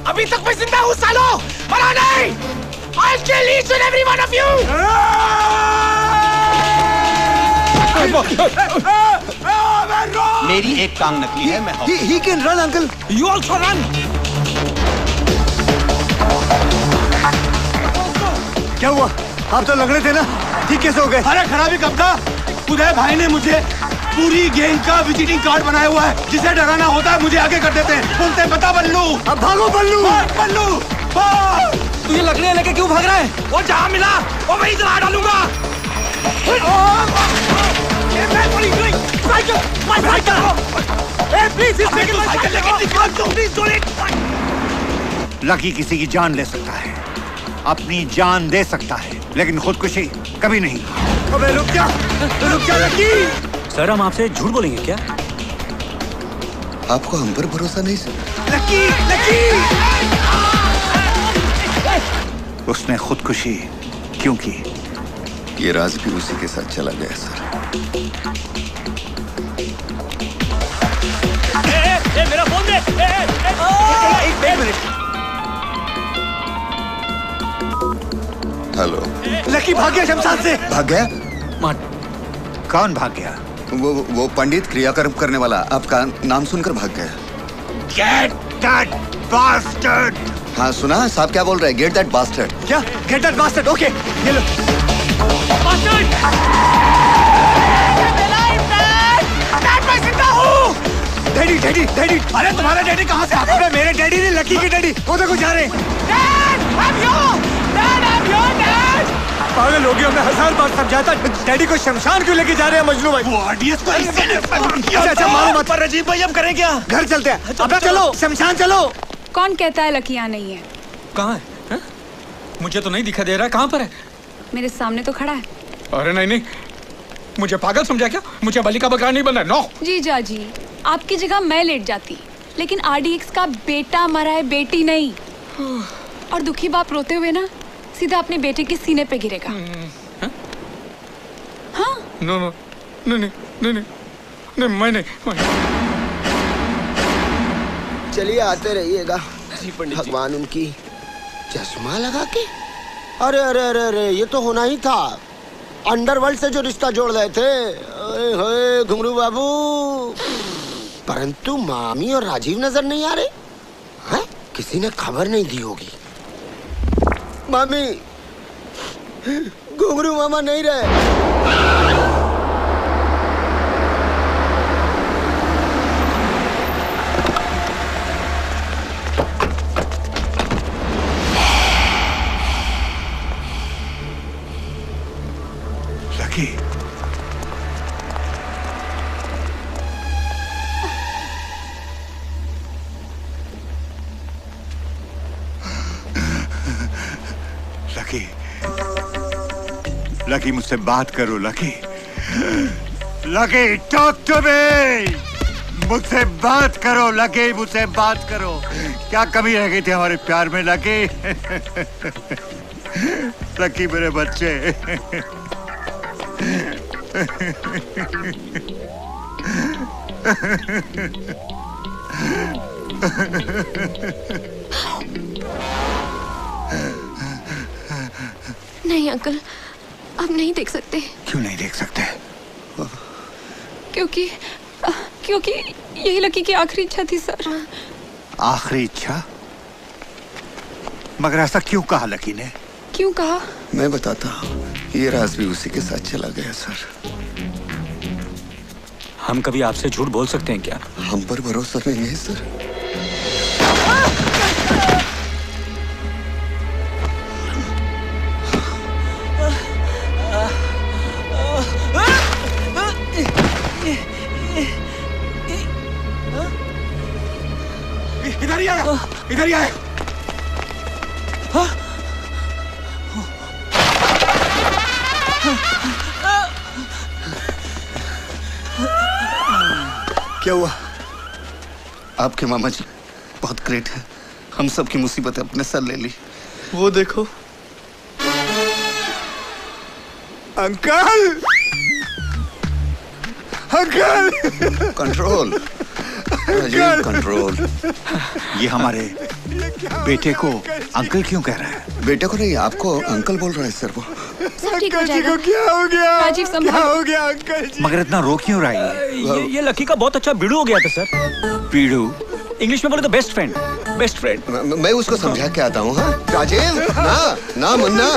अभी तक मैं जिंदा हूँ सालो, मरा नहीं। I'll kill each and every one of you. मेरी एक टांग नकली है, मैं He can run, uncle. You also run. क्या हुआ? आप तो लग रहे थे ना, ठीक कैसे हो गए? अरे खराबी कब था? उदय भाई ने मुझे पूरी गैंग का विजिटिंग कार्ड बनाया हुआ है। जिसे डराना होता है मुझे आगे कर देते हैं। बोलते हैं बता बल्लू। अब भागो बल्लू। बल्लू तू ये लकड़ियां लेके क्यों भाग रहा है? वो जहाँ मिला वो वहीं जला डालूंगा। लकी किसी की जान ले सकता है, अपनी जान दे सकता है, लेकिन खुदकुशी कभी नहीं। अबे रुक जा लकी। सर हम आपसे झूठ बोलेंगे क्या? आपको हम पर भरोसा नहीं सर? लकी। उसने खुदकुशी क्यों की? ये राज भी उसी के साथ चला गया सर। मेरा फोन दे। एक मिनट। हेलो। लकी भाग गया शमशान से। भाग गया? कौन भाग गया? वो पंडित क्रियाकर्म करने वाला आपका नाम सुनकर भाग गया। Get that bastard! हाँ सुना? साहब क्या बोल रहे हैं? Get that bastard. क्या? Get that bastard. Okay. ये लो। Bastard! मैं जिंदा हूँ। डैडी। अरे तुम्हारे डैडी कहाँ से आ गए? मेरे डैडी ने लकी के डैडी वो देखो जा रहे हैं। पागल हो गया, मैं 1000 बार समझाता। डैडी को शमशान क्यों लेके जा रहे हैं मजनू भाई? वो आरडीएक्स को अच्छा मारो मत। पर रजीब भाई हम करें क्या? घर चलते हैं। अब चलो शमशान चलो। कौन कहता है लकी यहाँ नहीं है? कहाँ है? मुझे तो नहीं दिखा दे रहा। कहाँ पर है? मेरे सामने तो खड़ा है। अरे नहीं, मुझे पागल समझा क्या? मुझे बलि का बकरा नहीं बनना। नो जीजा जी, आपकी जगह मैं लेट जाती, लेकिन आरडीएक्स का बेटा मरा है, बेटी नहीं। और दुखी बाप रोते हुए ना सीधा अपने बेटे के सीने पे गिरेगा। हाँ? नहीं, मैं नहीं। चलिए आते रहिएगा। भगवान उनकी चश्मा लगा के। अरे ये तो होना ही था। अंडरवर्ल्ड से जो रिश्ता जोड़ रहे थे। ओए घुंगरू बाबू। परंतु मामी और राजीव नजर नहीं आ रहे हैं? किसी ने खबर नहीं दी होगी। मामी, घुंगरू मामा नहीं रहे। लकी। लकी मुझसे बात करो। Lucky talk to me. मुझसे बात करो लकी, मुझसे बात करो। क्या कमी रह गई थी हमारे प्यार में लकी? लकी मेरे बच्चे। नहीं अंकल, अब नहीं देख सकते। क्यों नहीं देख सकते? क्योंकि यही लकी की आखिरी इच्छा थी सर। आखिरी इच्छा? मगर ऐसा क्यों कहा लकी ने? क्यों कहा? मैं बताता हूँ। ये राज भी उसी के साथ चला गया सर। हम कभी आपसे झूठ बोल सकते हैं क्या? हम पर भरोसा नहीं है सर। इधर ही आया। क्या हुआ? आपके मामा जी बहुत ग्रेट है। हम सब की मुसीबतें अपने सर ले ली। वो देखो। Uncle control. राजीव कंट्रोल। ये हमारे बेटे को अंकल क्यों कह रहा है? बेटे को नहीं, आपको अंकल बोल रहा है सर वो। सब ठीक हो जाएगा। क्या हो गया? राजीव संभाल। क्या हो गया अंकल जी? मगर इतना रो क्यों रहा है? ये लकी का बहुत अच्छा बीड़ू हो गया था सर। पीड़ू? इंग्लिश में बोले तो बेस्ट फ्रेंड। Best friend. मैं उसको समझा के आता हूँ। हाँ राजीव, ना मुन्ना,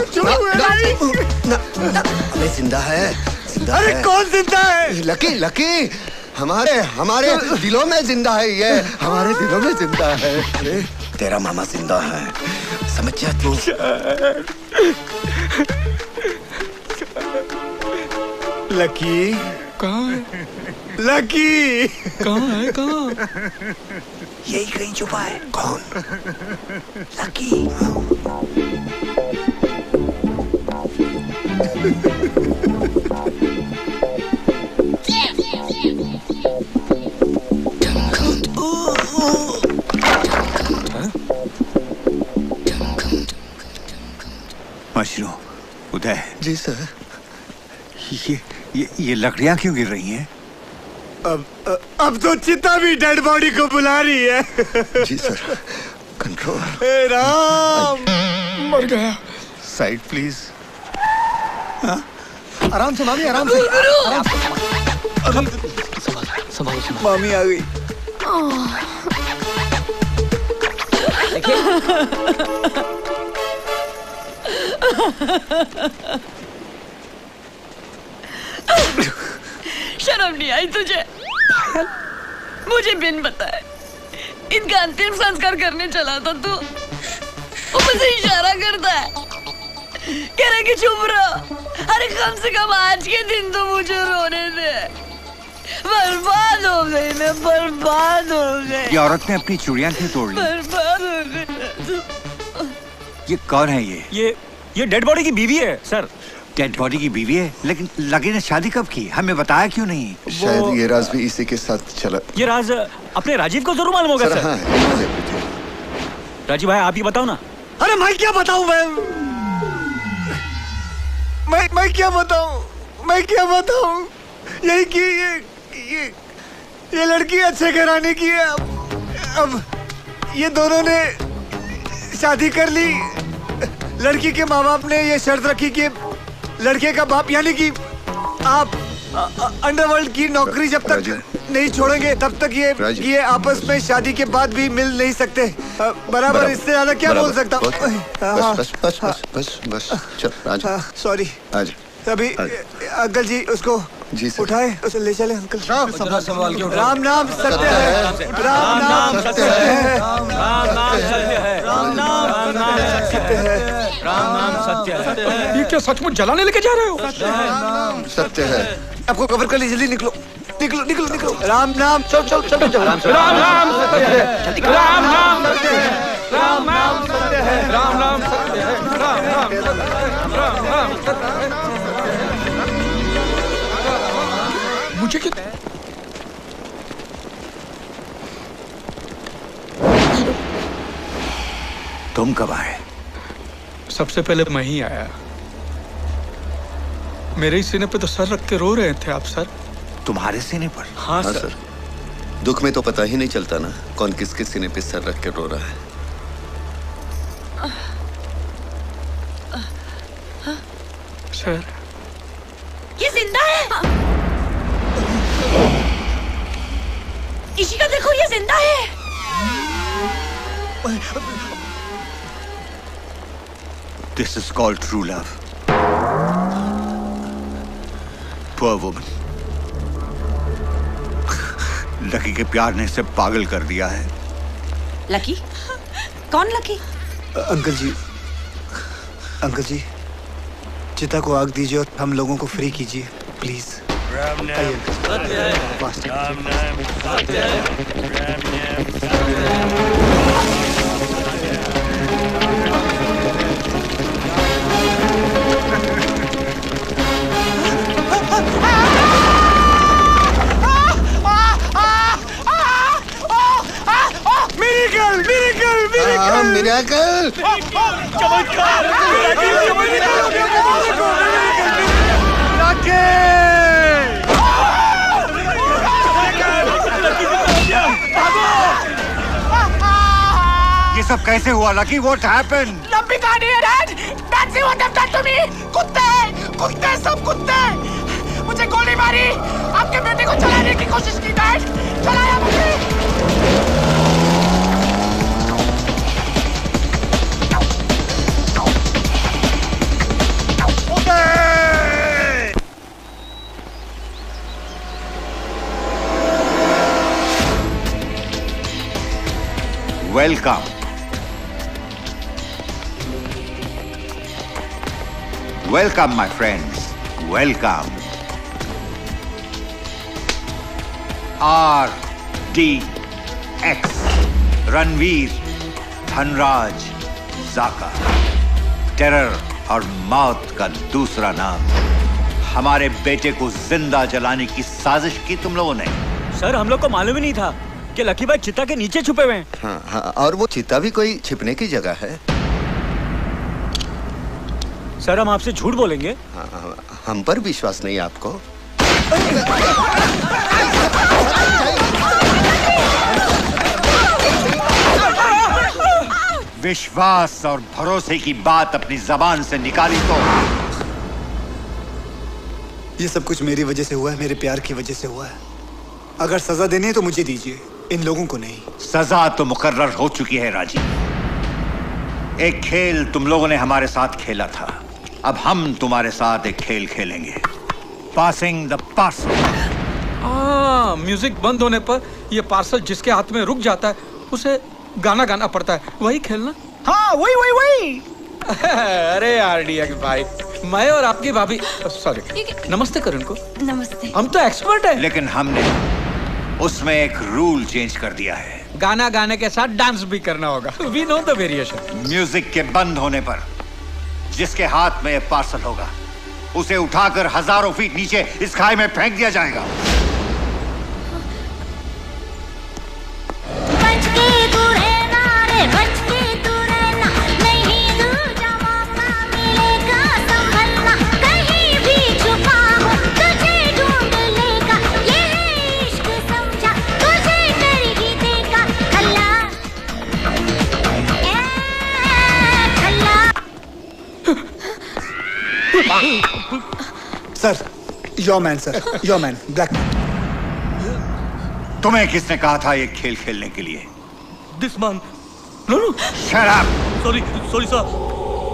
अबे जिंदा है, जिंदा अरे है। कौन जिंदा है? लकी, लकी हमारे दिलों में जिंदा है ये, हमारे दिलों में जिंदा है। अरे तेरा मामा जिंदा है, समझ जा तू। लकी कहाँ है? लकी कहाँ है? कहाँ? यही कहीं छुपा है। कौन? लकी। मशरू, उदय जी सर। ये लकड़ियां क्यों गिर रही हैं? अब तो चिता भी डेड बॉडी को बुला रही है। जी सर, कंट्रोल। हे राम, मर गया। Side please. आराम से मामी, आराम से। संभालो। मामी आ गई। शर्म नहीं आई तुझे? मुझे बिन बताए इनका अंतिम संस्कार करने चला था तू। वो मुझे इशारा करता है, कह रहा कि चुप रहो। अरे कम से कम आज के दिन तो मुझे रोने दे। बर्बाद हो गई मैं, बर्बाद हो गई। ये औरत ने अपनी चूड़ियां क्यों तोड़ ली? बर्बाद हो गई। ये कौन है? ये डेड बॉडी की बीवी है सर। डेड बॉडी की बीवी है? लेकिन लकी ने शादी कब की? हमें बताया क्यों नहीं? शायद ये राज भी इसी के साथ चला। ये राज अपने राजीव को जरूर मालूम होगा सर। सर। हाँ, राजीव भाई आप ही बताओ ना। अरे मैं क्या बताऊं? मैं क्या बताऊं? मैं क्या बताऊं? यही कि ये लड़की अच्छे घराने की है। अब ये दोनों ने शादी कर ली। लड़की के माँ बाप ने ये शर्त रखी कि लड़के का बाप यानी कि आप अंडरवर्ल्ड की नौकरी जब तक नहीं छोड़ेंगे तब तक ये आपस में शादी के बाद भी मिल नहीं सकते। बराबर, इससे ज्यादा क्या बोल सकता हूँ? बस चल। सॉरी। आज अभी अंकल जी उसको जी सर। उठाए, उसे ले चले अंकल। संभाल के उठाओ। राम नाम सत्य है, राम नाम सत्य है, राम नाम सत्य है, राम नाम सत्य है, राम नाम सत्य है। ये क्या सचमुच जलाने लेके जा रहे हो? सत्य है। आपको कवर कर ली, जल्दी निकलो निकलो निकलो निकलो। राम नाम चल चल चल चल। राम नाम सत्य है, राम नाम सत्य है, राम नाम सत्य है, राम नाम सत्य है, राम नाम सत्य है। मुझे क्या? तुम कब आए? सबसे पहले मैं ही आया। मेरे ही सीने पे तो सर रख के रो रहे थे आप सर। तुम्हारे सीने पर? हाँ हाँ सर। सर, दुख में तो पता ही नहीं चलता ना कौन किसके सीने पे सर रख के रो रहा है। सर ये जिंदा है। इशिका देखो, ये जिंदा है। This is called true love. Poor woman. Lucky के प्यार ने इसे पागल कर दिया है। लकी? कौन लकी? अंकल जी चिता को आग दीजिए और हम लोगों को फ्री कीजिए प्लीज। मिरेकल। चमत्कार। सब कैसे हुआ लकी? What happened? लंबी कहानी है dad. That's what they've done to me. कुत्ते सब कुत्ते मुझे गोली मारी, आपके बेटे को चलाने की कोशिश की डैड, चलाया मुझे। Welcome. Welcome my friends, welcome. RDX, Ranveer Dhanraj जाका। टेरर और मौत का दूसरा नाम। हमारे बेटे को जिंदा जलाने की साजिश की तुम लोगों ने। सर हम लोग को मालूम ही नहीं था कि लकी भाई चिता के नीचे छुपे हुए हैं। हाँ, और वो चिता भी कोई छिपने की जगह है। सर हम आपसे झूठ बोलेंगे। हम पर विश्वास नहीं आपको? विश्वास और भरोसे की बात अपनी जबान से निकाली तो। ये सब कुछ मेरी वजह से हुआ है, मेरे प्यार की वजह से हुआ है। अगर सजा देनी है तो मुझे दीजिए, इन लोगों को नहीं। सजा तो मुकर्रर हो चुकी है राजी। एक खेल तुम लोगों ने हमारे साथ खेला था, अब हम तुम्हारे साथ एक खेल खेलेंगे। Passing the parcel. म्यूजिक बंद होने पर ये पार्सल जिसके हाथ में रुक जाता है उसे गाना गाना पड़ता है, वही खेलना। हाँ वही। अरे RDX भाई, मैं और आपकी भाभी, सॉरी, नमस्ते करण को। नमस्ते। हम तो एक्सपर्ट हैं। लेकिन हमने उसमें एक रूल चेंज कर दिया है। गाना गाने के साथ डांस भी करना होगा। We know the variation. Music के बंद होने पर जिसके हाथ में ये पार्सल होगा उसे उठाकर हजारों फीट नीचे इस खाई में फेंक दिया जाएगा। Sir, your man sir, your man, black man. तुम्हें किसने कहा था ये खेल खेलने के लिए? This man. No no. Shut up. Sorry sir.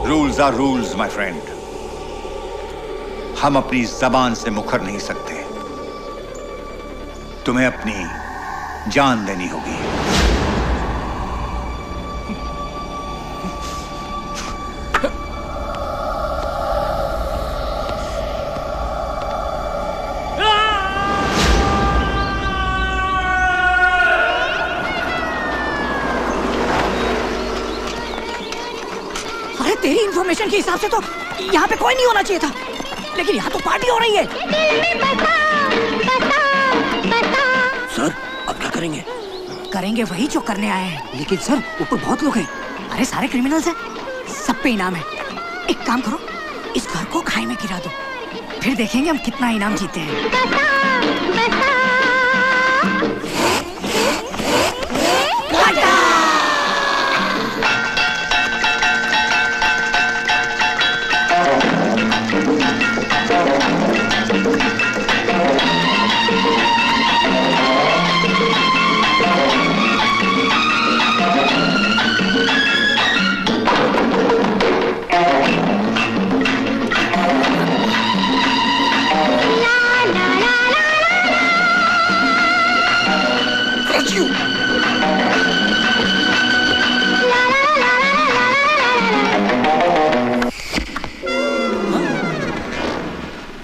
Rules are rules my friend. हम अपनी जबान से मुकर नहीं सकते। तुम्हें अपनी जान देनी होगी। तेरी इंफॉर्मेशन के हिसाब से तो यहाँ पे कोई नहीं होना चाहिए था, लेकिन यहाँ तो पार्टी हो रही है। सर अब क्या करेंगे? करेंगे वही जो करने आए हैं, लेकिन सर ऊपर बहुत लोग हैं। अरे सारे क्रिमिनल्स हैं, सब पे इनाम है। एक काम करो, इस घर को खाई में गिरा दो, फिर देखेंगे हम कितना इनाम जीते हैं।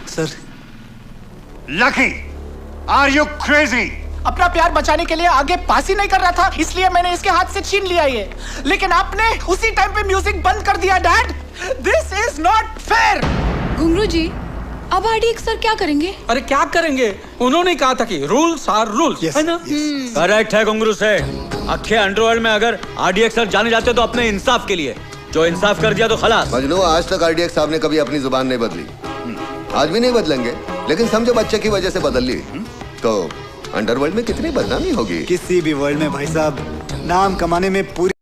Sir. Lucky, are you crazy? अपना प्यार बचाने के लिए आगे पास ही नहीं कर रहा था, इसलिए मैंने इसके हाथ से छीन लिया ये। लेकिन आपने उसी टाइम पे म्यूजिक बंद कर दिया dad. This is not fair. घुंगरू जी, अब RDX सर क्या करेंगे? अरे क्या करेंगे, उन्होंने कहा था कि रूल्स आर रूल्स, है ना? करेक्ट है घुंगरू से। अच्छे अंडरवर्ल्ड में अगर RDX सर जाने जाते तो अपने इंसाफ के लिए, जो इंसाफ कर दिया तो खलास। मजनू, आज तक RDX साहब ने कभी अपनी जुबान नहीं बदली, आज भी नहीं बदलेंगे। लेकिन समझो बच्चे की वजह से बदल ली तो अंडरवर्ल्ड में कितनी बदनामी होगी। किसी भी वर्ल्ड में भाई साहब नाम कमाने में पूरी